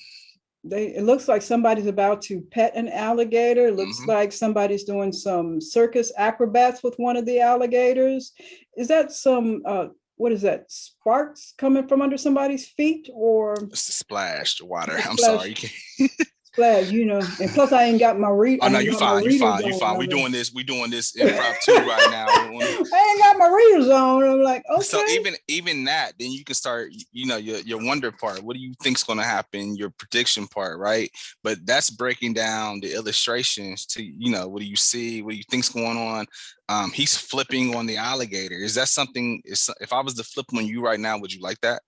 It looks like somebody's about to pet an alligator. It looks like somebody's doing some circus acrobats with one of the alligators. Is that some what is that? Sparks coming from under somebody's feet, or it's a splash, the water. I'm sorry, you can't. Splash, and plus I ain't got my read. Oh no, you fine. You fine. We doing this impromptu right now. I ain't got my readers on. I'm like, okay. So even that, then you can start, your wonder part. What do you think's going to happen? Your prediction part, right? But that's breaking down the illustrations to, what do you see? What do you think's going on? He's flipping on the alligator. Is that something? If I was to flip on you right now, would you like that?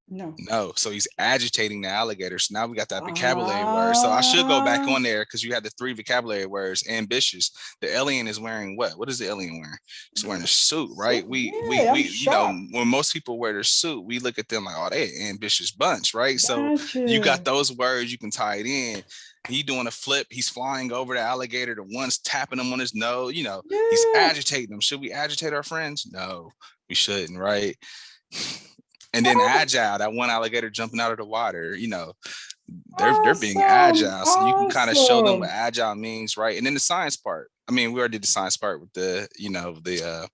No. So he's agitating the alligator. So now we got that vocabulary word. So I should go back on there because you had the 3 vocabulary words. Ambitious. The alien is wearing what? What is the alien wearing? He's wearing a suit, right? We when most people wear their suit, we look at them like, oh, they're an ambitious bunch, right? So you got those words, you can tie it in. He doing a flip. He's flying over the alligator. The one's tapping him on his nose. He's agitating them. Should we agitate our friends? No, we shouldn't, right? And then agile, that one alligator jumping out of the water, they're being agile. So you can kind of show them what agile means, right? And then the science part. I mean, we already did the science part with the, the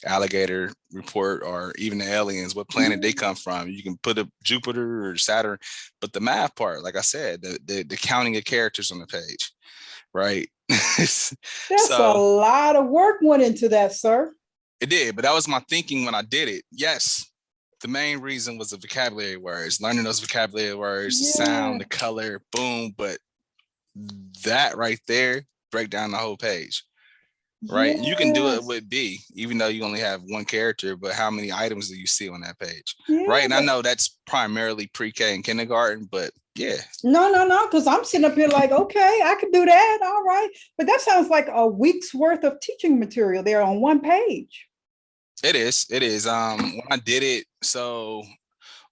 alligator report, or even the aliens, what planet they come from. You can put a Jupiter or Saturn, but the math part, like I said, the counting of characters on the page, right? That's a lot of work went into that, sir. It did, but that was my thinking when I did it. Yes. The main reason was the vocabulary words, learning those vocabulary words, the sound, the color, boom. But that right there, break down the whole page. right? And you can do it Yes. with B, even though you only have one character, but how many items do you see on that page, right? Yeah, And I know that's primarily pre-K and kindergarten, but yeah. no, because I'm sitting up here like, okay, I could do that. All right. But that sounds like a week's worth of teaching material there on one page. It is. It is. When I did it, so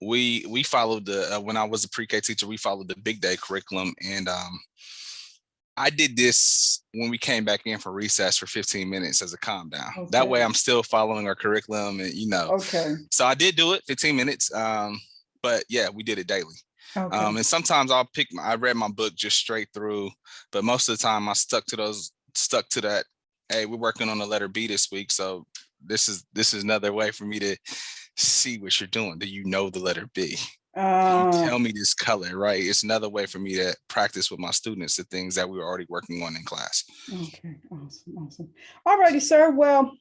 we followed the when I was a pre-K teacher, we followed the big day curriculum, and I did this when we came back in for recess for 15 minutes as a calm down. Okay. That way I'm still following our curriculum, and Okay. So I did do it 15 minutes. But yeah, we did it daily. Okay. And sometimes I read my book just straight through, but most of the time I stuck to that. Hey, we're working on the letter B this week. So this is another way for me to see what you're doing. Do you know the letter B? Can you tell me this color, right? It's another way for me to practice with my students the things that we were already working on in class. Okay, awesome. All righty, sir. Well,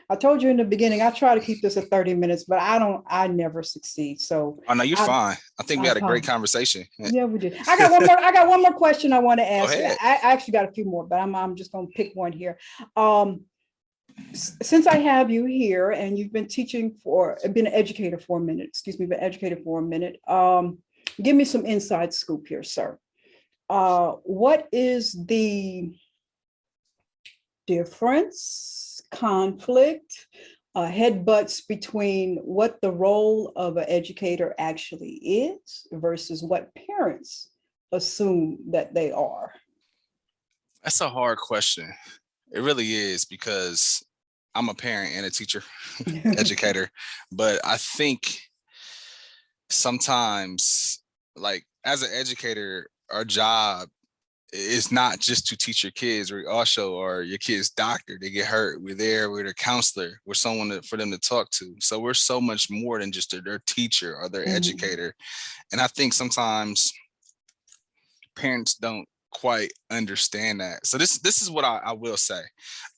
I told you in the beginning, I try to keep this at 30 minutes, but I never succeed. So oh no, you're fine. I think we had a great conversation. Yeah, we did. I got one more question I want to ask. I actually got a few more, but I'm just gonna pick one here. Since I have you here and you've been been an educator for a minute, been educated for a minute. Give me some inside scoop here, sir. What is the difference, conflict, headbutts between what the role of an educator actually is versus what parents assume that they are? That's a hard question. It really is, because I'm a parent and a teacher, educator, but I think sometimes, like as an educator, our job is not just to teach your kids. We also are your kids' doctor. They get hurt. We're there. We're their counselor. We're someone for them to talk to. So we're so much more than just their teacher or their educator. And I think sometimes parents don't quite understand that. So this is what I will say,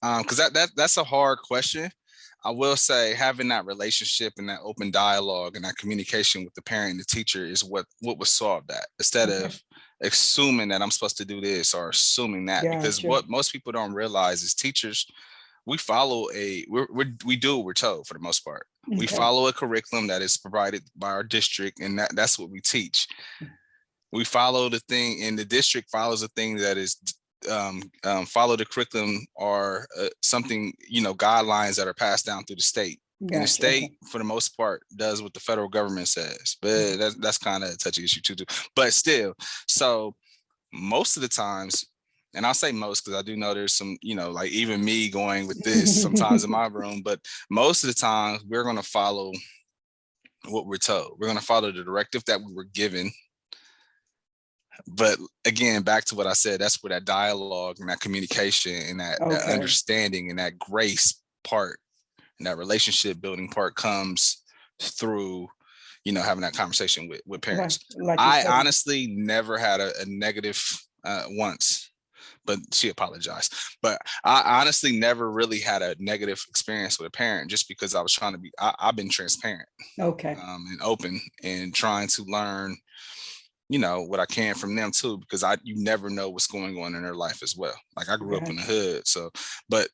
because that's a hard question. I will say having that relationship and that open dialogue and that communication with the parent and the teacher is what would solve that, instead of assuming that I'm supposed to do this or assuming that. Gotcha. Because what most people don't realize is teachers, we follow we do what we're told for the most part. Okay. We follow a curriculum that is provided by our district, and that's what we teach. We follow the thing, and the district follows the thing that is follow the curriculum or something, guidelines that are passed down through the state. Gotcha. And the state, for the most part, does what the federal government says. But that's kind of a touchy issue too. But still, so most of the times, and I'll say most because I do know there's some, like even me going with this sometimes in my room, but most of the time we're going to follow what we're told. We're going to follow the directive that we were given. But again, back to what I said, that's where that dialogue and that communication and that understanding and that grace part and that relationship building part comes through, having that conversation with parents. Like I honestly never had a negative once, but she apologized. But I honestly never really had a negative experience with a parent, just because I was trying to I've been transparent. And open and trying to learn what I can from them too, because you never know what's going on in their life as well. Like I grew up in the hood, so, but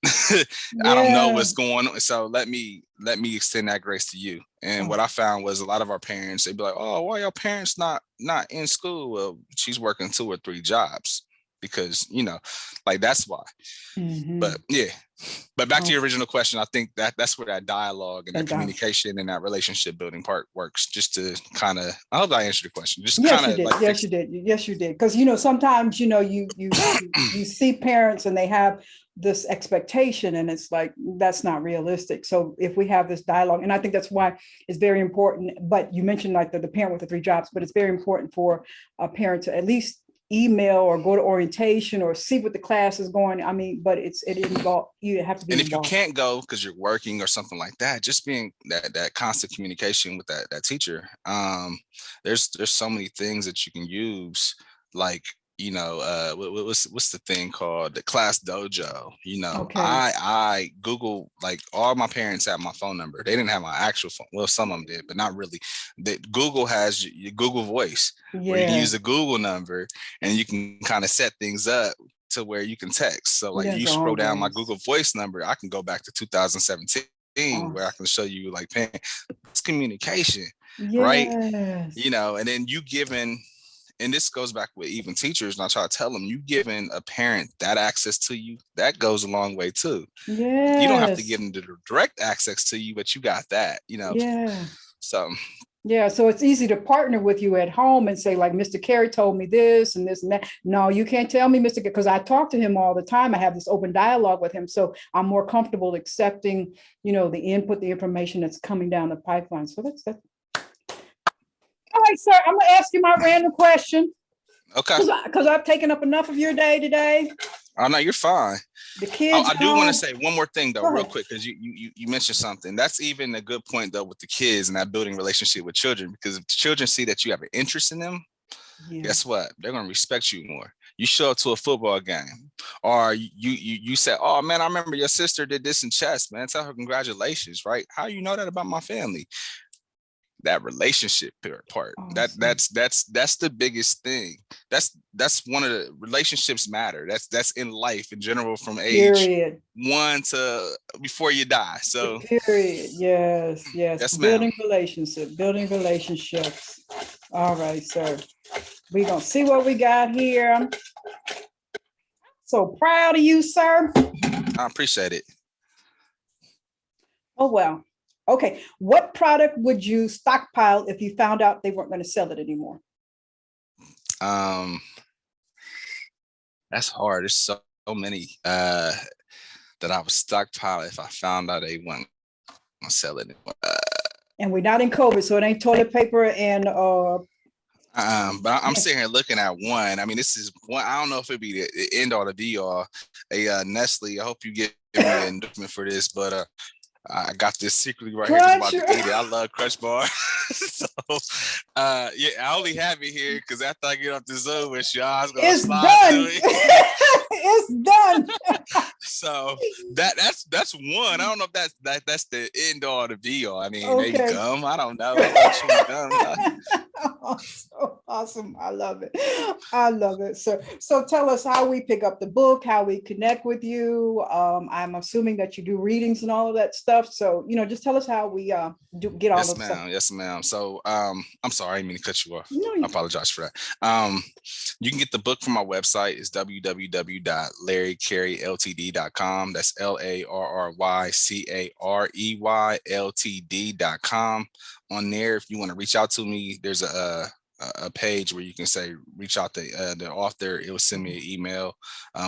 I don't know what's going on. So let me extend that grace to you. And what I found was a lot of our parents, they'd be like, oh, why your parents not in school? Well, she's working 2 or 3 jobs because, like that's why. But yeah. But back to your original question, I think that's where that dialogue and that communication and that relationship building part works. Just to kind of, I hope I answered the question. Just kind of like, yes, you did. Because sometimes you see parents and they have this expectation, and it's like that's not realistic. So if we have this dialogue, and I think that's why it's very important. But you mentioned like the parent with the 3 jobs, but it's very important for a parent to at least email or go to orientation or see what the class is going. I mean, but it involves, you have to be. And if involved. You can't go because you're working or something like that, just being that constant communication with that teacher. There's so many things that you can use, like what's the thing called the class dojo. I Google, like all my parents have my phone number. They didn't have my actual phone. Well, some of them did, but not really. Google has your Google Voice, where you can use the Google number and you can kind of set things up to where you can text. So like Yes, you scroll down my always. Google Voice number, I can go back to 2017 where I can show you like, man, it's communication, right? Yes. You know, and then you giving, and this goes back with even teachers, and I try to tell them, you giving a parent that access to you, that goes a long way too. Yes. You don't have to give them the direct access to you, but you got that, you know. Yeah. So yeah, so it's easy to partner with you at home and say, like, Mr. Carey told me this and this and that. No, you can't tell me, Mr. because I talk to him all the time. I have this open dialogue with him. So I'm more comfortable accepting, you know, the input, the information that's coming down the pipeline. So that's that. All right, sir, I'm gonna ask you my random question. Okay. Because I've taken up enough of your day today. Oh no, you're fine. The kids. I do want to say one more thing though, real quick, because you mentioned something. That's even a good point though with the kids and that building relationship with children. Because if the children see that you have an interest in them, guess what? They're gonna respect you more. You show up to a football game, or you say, "Oh man, I remember your sister did this in chess, man. Tell her congratulations." Right? How you know that about my family? That relationship part. Awesome. That's the biggest thing. That's one of the relationships matter. That's in life in general from age 1 to before you die. So period. Yes. Building relationships. All right, sir. We're gonna see what we got here. So proud of you, sir. I appreciate it. Oh well. Okay, what product would you stockpile if you found out they weren't going to sell it anymore? That's hard. There's so many that I would stockpile if I found out they weren't going to sell it anymore. And we're not in COVID, so it ain't toilet paper and but I'm sitting here looking at one. I mean, this is one. I don't know if it'd be the end all, the be all. A Nestle. I hope you get me an endorsement for this, but I got this secretly right here. Just about to eat it. I love Crunch Bar. So, yeah, I only have it here because after I get off the Zoom with you, I was going to slide to it. It's done. So that's one. I don't know if that's the end all, the be all. I mean, maybe gum. I don't know. Oh, so awesome. I love it. I love it. So tell us how we pick up the book, how we connect with you. I'm assuming that you do readings and all of that stuff. So, you know, just tell us how we get all of stuff. Yes, ma'am. So I'm sorry, I didn't mean to cut you off. No, I apologize for that. You can get the book from my website. It's www.larrycareyltd.com. That's LarryCareyLTD.com. On there, if you want to reach out to me, there's a page where you can say reach out to the author. It will send me an email,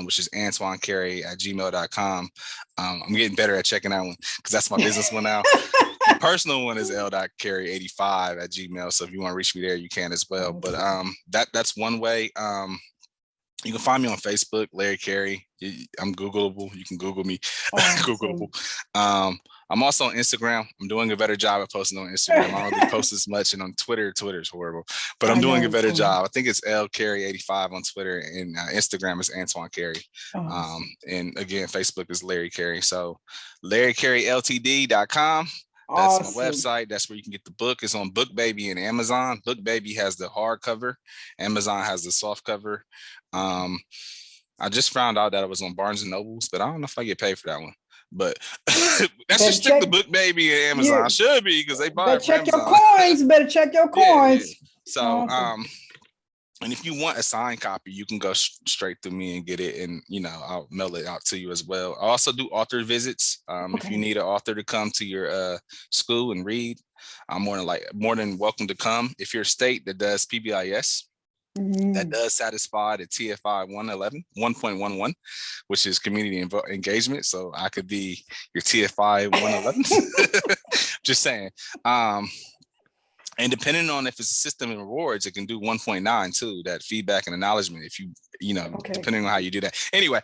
which is AntoineCarey@gmail.com. I'm getting better at checking that one because that's my business one now. My personal one is l.carey85@gmail. So if you want to reach me there, you can as well. But that's one way. You can find me on Facebook, Larry Carey. I'm Googleable. You can Google me. Googleable. I'm also on Instagram. I'm doing a better job at posting on Instagram. I don't really post as much, and on Twitter is horrible. But I'm doing a better job. I think it's lcarey85 on Twitter, and Instagram is Antoine Carey. And again, Facebook is Larry Carey. So LarryCareyLTD.com. That's my website. That's where you can get the book. It's on BookBaby and Amazon. BookBaby has the hardcover. Amazon has the soft cover. I just found out that it was on Barnes and Nobles, but I don't know if I get paid for that one. But that's just check the BookBaby and Amazon. I should be because they buy it from Amazon. Better check your coins. Yeah. So and if you want a signed copy, you can go straight through me and get it, and I'll mail it out to you as well. I also do author visits. If you need an author to come to your school and read, I'm more than welcome to come. If you're a state that does PBIS, that does satisfy the TFI 1.11, which is community engagement. So I could be your TFI 111. Just saying. And depending on if it's a system of rewards, it can do 1.9 too, that feedback and acknowledgement, if depending on how you do that. Anyway,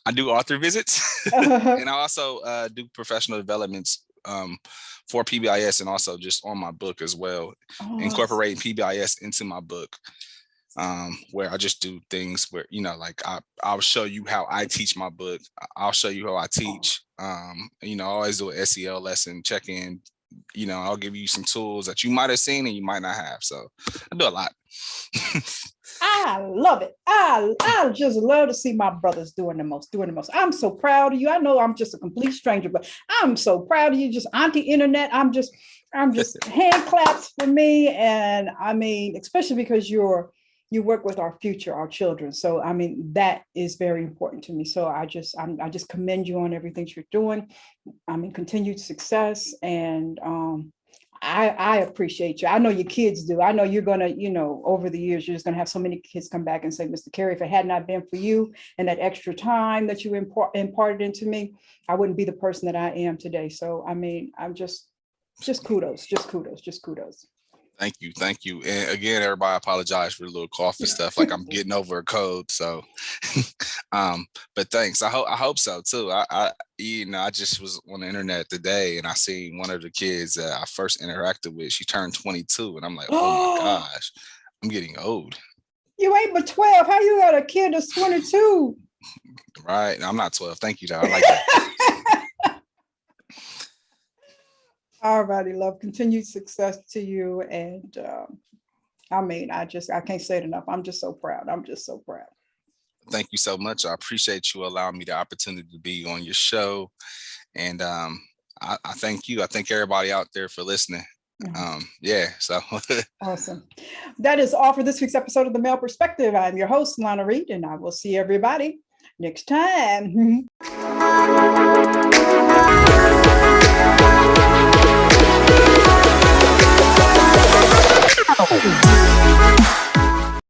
I do author visits and I also do professional developments for PBIS and also just on my book as well, incorporating PBIS into my book, where I just do things where, like I'll show you how I teach my book. I'll show you how I teach. I always do an SEL lesson, check in. I'll give you some tools that you might have seen and you might not have. So I do a lot. I love it. I just love to see my brothers doing the most. I'm so proud of you. I know I'm just a complete stranger, but I'm so proud of you. Just Auntie Internet. I'm just hand claps for me. And I mean, especially because you work with our future, our children. So I mean, that is very important to me. So I just commend you on everything you're doing. I mean, continued success. And I appreciate you. I know your kids do. I know you're going to, over the years, you're just going to have so many kids come back and say, Mr. Carey, if it had not been for you and that extra time that you imparted into me, I wouldn't be the person that I am today. So, I mean, I'm just kudos. Thank you. And again, everybody, I apologize for the little cough and stuff. Like I'm getting over a cold. So, but thanks. I hope so too. I just was on the internet today and I seen one of the kids that I first interacted with. She turned 22, and I'm like, oh my gosh, I'm getting old. You ain't but 12. How you got a kid that's 22? Right. I'm not 12. Thank you, though. I like that. All righty, love. Continued success to you. And I mean, I can't say it enough. I'm just so proud. Thank you so much. I appreciate you allowing me the opportunity to be on your show. And I thank you. I thank everybody out there for listening. So awesome. That is all for this week's episode of the Male Perspective. I'm your host, Lana Reid, and I will see everybody next time. Oh.